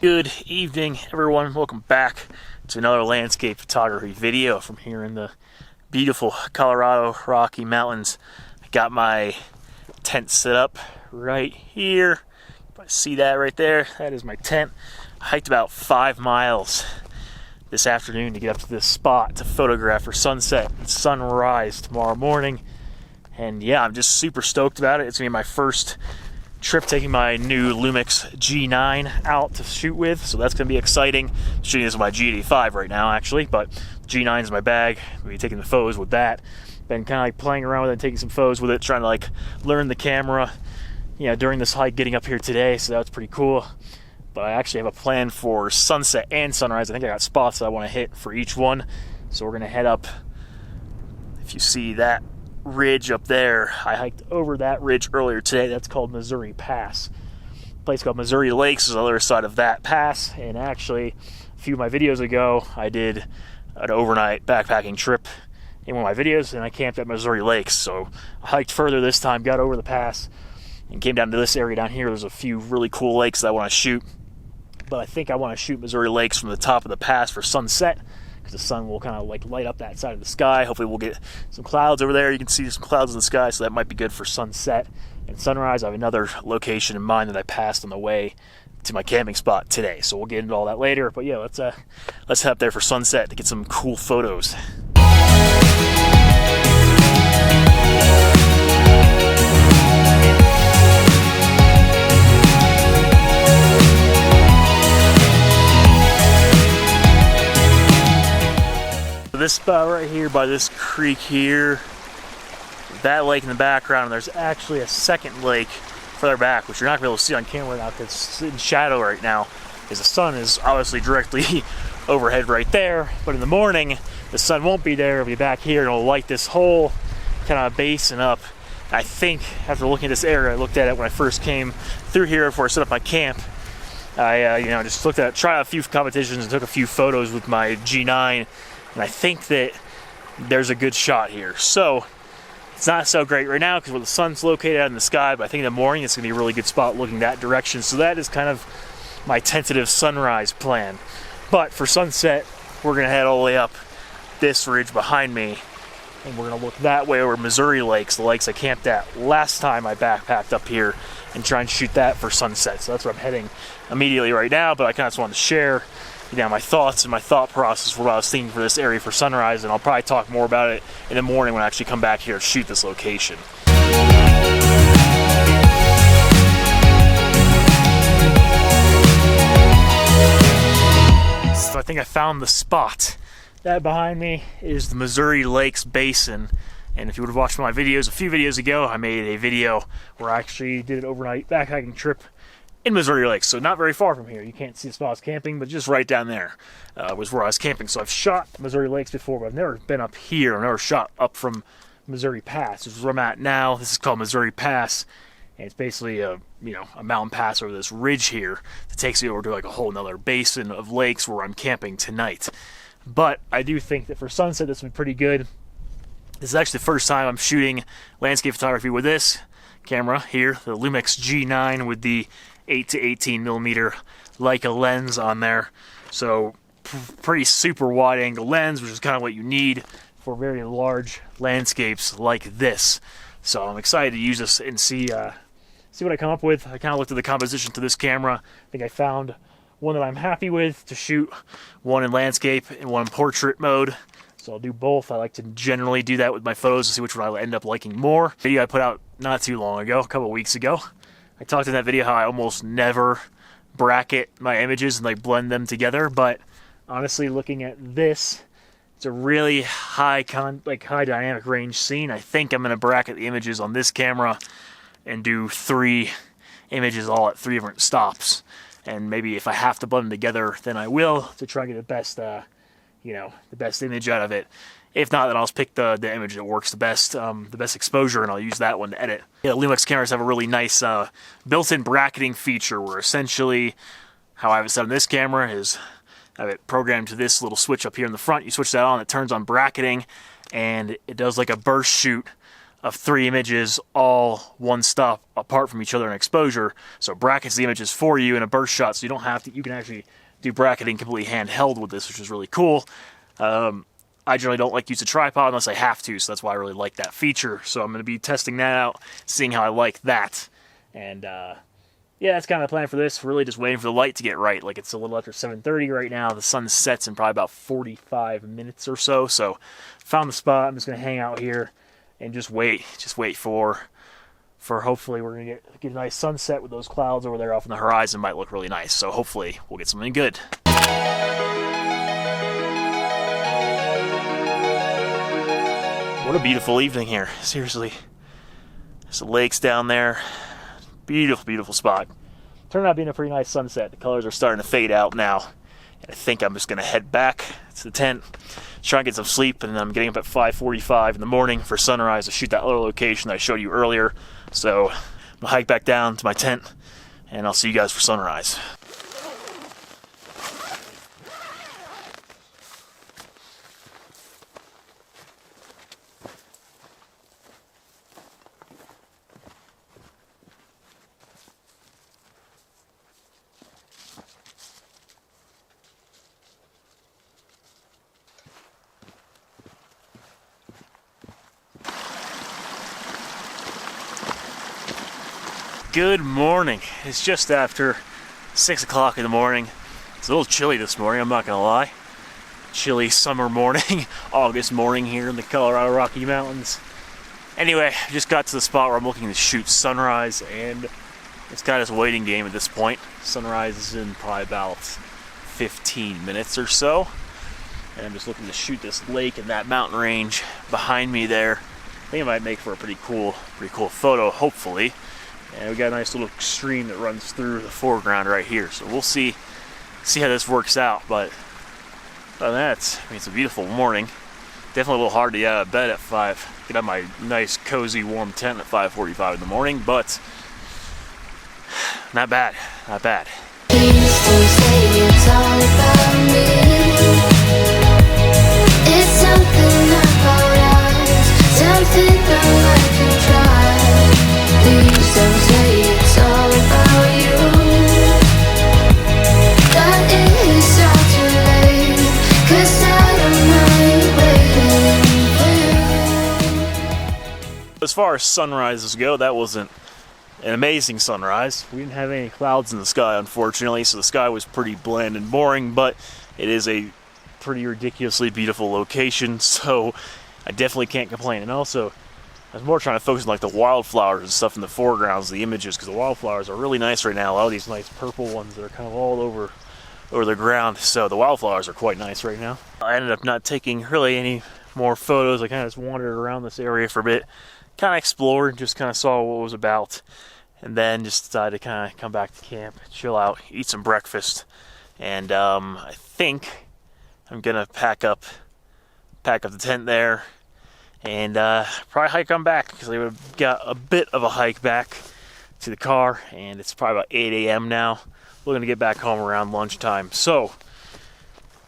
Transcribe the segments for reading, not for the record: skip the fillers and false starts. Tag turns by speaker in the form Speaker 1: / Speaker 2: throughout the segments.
Speaker 1: Good evening, everyone. Welcome back to another landscape photography video from here in the beautiful Colorado Rocky Mountains. I got my tent set up right here. If I see that right there, that is my tent. I hiked about 5 miles this afternoon to get up to this spot to photograph for sunset and sunrise tomorrow morning. And yeah, I'm just super stoked about it. It's gonna be my first trip taking my new Lumix G9 out to shoot with, so that's going to be exciting. I'm shooting this with my G85 right now, actually, but G9 is my bag. We'll be taking the photos with that. Been kind of like playing around with it, taking some photos with it, trying to like learn the camera, you know, during this hike getting up here today, so that's pretty cool. But I actually have a plan for sunset and sunrise. I think I got spots that I want to hit for each one, so we're going to head up. If you see that ridge up there, I hiked over that ridge earlier today. That's called Missouri Pass. A place called Missouri Lakes is on the other side of that pass, and actually a few of my videos ago I did an overnight backpacking trip in one of my videos, and I camped at Missouri Lakes. So I hiked further this time, got over the pass, and came down to this area down here. There's a few really cool lakes that I want to shoot, but I think I want to shoot Missouri Lakes from the top of the pass for sunset, because the sun will kind of like light up that side of the sky. Hopefully we'll get some clouds over there. You can see some clouds in the sky, so that might be good for sunset and sunrise. I have another location in mind that I passed on the way to my camping spot today, so we'll get into all that later. But yeah, let's head up there for sunset to get some cool photos. This spot right here by this creek here, that lake in the background, and there's actually a second lake further back, which you're not going to be able to see on camera now because it's in shadow right now, because the sun is obviously directly overhead right there. But in the morning, the sun won't be there. It'll be back here, and it'll light this whole kind of basin up. I think after looking at this area, I looked at it when I first came through here before I set up my camp. I just looked at, tried a few competitions and took a few photos with my G9. And I think that there's a good shot here. So it's not so great right now because the sun's located out in the sky, but I think in the morning it's going to be a really good spot looking that direction. So that is kind of my tentative sunrise plan. But for sunset, we're going to head all the way up this ridge behind me, and we're going to look that way over Missouri Lakes, the lakes I camped at last time I backpacked up here, and try and shoot that for sunset. So that's where I'm heading immediately right now, but I kind of just wanted to share my thoughts and my thought process for what I was thinking for this area for sunrise, and I'll probably talk more about it in the morning when I actually come back here to shoot this location. So I think I found the spot. That behind me is the Missouri Lakes Basin, and if you would have watched my videos a few videos ago, I made a video where I actually did an overnight backpacking trip in Missouri Lakes, so not very far from here. You can't see the spot I was camping, but just right down there was where I was camping. So I've shot Missouri Lakes before, but I've never been up here. I've never shot up from Missouri Pass. This is where I'm at now. This is called Missouri Pass, and it's basically a mountain pass over this ridge here that takes you over to like a whole nother basin of lakes where I'm camping tonight. But I do think that for sunset, this would be pretty good. This is actually the first time I'm shooting landscape photography with this camera here, the Lumix G9 with the 8 to 18 millimeter Leica lens on there. So pretty super wide angle lens, which is kind of what you need for very large landscapes like this. So I'm excited to use this and see what I come up with. I kind of looked at the composition to this camera. I think I found one that I'm happy with to shoot, one in landscape and one in portrait mode. So I'll do both. I like to generally do that with my photos to see which one I end up liking more. Video I put out not too long ago, a couple weeks ago. I talked in that video how I almost never bracket my images and like blend them together, but honestly, looking at this, it's a really high dynamic range scene. I think I'm going to bracket the images on this camera and do 3 images all at 3 different stops. And maybe if I have to blend them together, then I will, to try and get the best, the best image out of it. If not, then I'll just pick the image that works the best exposure, and I'll use that one to edit. Yeah, Lumix cameras have a really nice built-in bracketing feature where essentially how I have it set on this camera is I have it programmed to this little switch up here in the front. You switch that on, it turns on bracketing, and it does like a burst shoot of 3 images, all one stop apart from each other in exposure. So brackets the images for you in a burst shot, so you don't have to. You can actually do bracketing completely handheld with this, which is really cool. I generally don't like to use a tripod unless I have to, so that's why I really like that feature. So I'm going to be testing that out, seeing how I like that. And yeah, that's kind of the plan for this. Really just waiting for the light to get right. Like, it's a little after 7:30 right now. The sun sets in probably about 45 minutes or so. So found the spot. I'm just going to hang out here and just wait. Just wait for hopefully we're going to get a nice sunset with those clouds over there off on the horizon. Might look really nice. So hopefully we'll get something good. What a beautiful evening here. Seriously. There's the lakes down there. Beautiful, beautiful spot. Turned out being a pretty nice sunset. The colors are starting to fade out now. And I think I'm just going to head back to the tent, try and get some sleep, and I'm getting up at 5:45 in the morning for sunrise to shoot that other location that I showed you earlier. So I'm going to hike back down to my tent, and I'll see you guys for sunrise. Good morning. It's just after 6 o'clock in the morning. It's a little chilly this morning, I'm not gonna lie. Chilly summer morning, August morning here in the Colorado Rocky Mountains. Anyway, I just got to the spot where I'm looking to shoot sunrise, and it's kind of this waiting game at this point. Sunrise is in probably about 15 minutes or so. And I'm just looking to shoot this lake and that mountain range behind me there. I think it might make for a pretty cool photo, hopefully. And we got a nice little stream that runs through the foreground right here. So we'll see how this works out. But other than that, I mean, it's a beautiful morning. Definitely a little hard to get out of bed at 5. Get out my nice, cozy, warm tent at 5:45 in the morning, but not bad, not bad.
Speaker 2: It's something about us, something that I can try. Please don't say it's all about you. That is all too late, 'cause I don't mind waiting.
Speaker 1: As far as sunrises go, that wasn't an amazing sunrise. We didn't have any clouds in the sky, unfortunately, so the sky was pretty bland and boring, but it is a pretty ridiculously beautiful location, so I definitely can't complain. And also, I was more trying to focus on like the wildflowers and stuff in the foregrounds, the images, because the wildflowers are really nice right now. A lot of these nice purple ones that are kind of all over the ground, so the wildflowers are quite nice right now. I ended up not taking really any more photos. I kind of just wandered around this area for a bit, kind of explored, just kind of saw what it was about, and then just decided to kind of come back to camp, chill out, eat some breakfast, and I think I'm gonna pack up the tent there, and probably hike on back, because we would have got a bit of a hike back to the car, and it's probably about 8 a.m. now. We're gonna get back home around lunchtime. So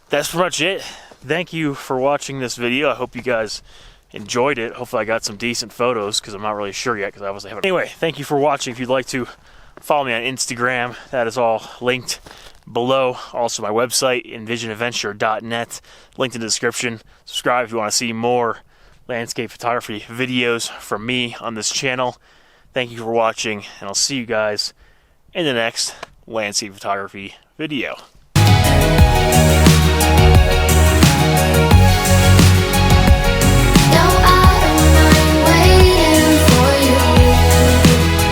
Speaker 1: that's pretty much it. Thank you for watching this video. I hope you guys enjoyed it. Hopefully I got some decent photos, because I'm not really sure yet, because I obviously haven't. Anyway, thank you for watching. If you'd like to follow me on Instagram, that is all linked below. Also my website, envisionadventure.net, linked in the description. Subscribe if you want to see more landscape photography videos from me on this channel. Thank you for watching, and I'll see you guys in the next landscape photography video.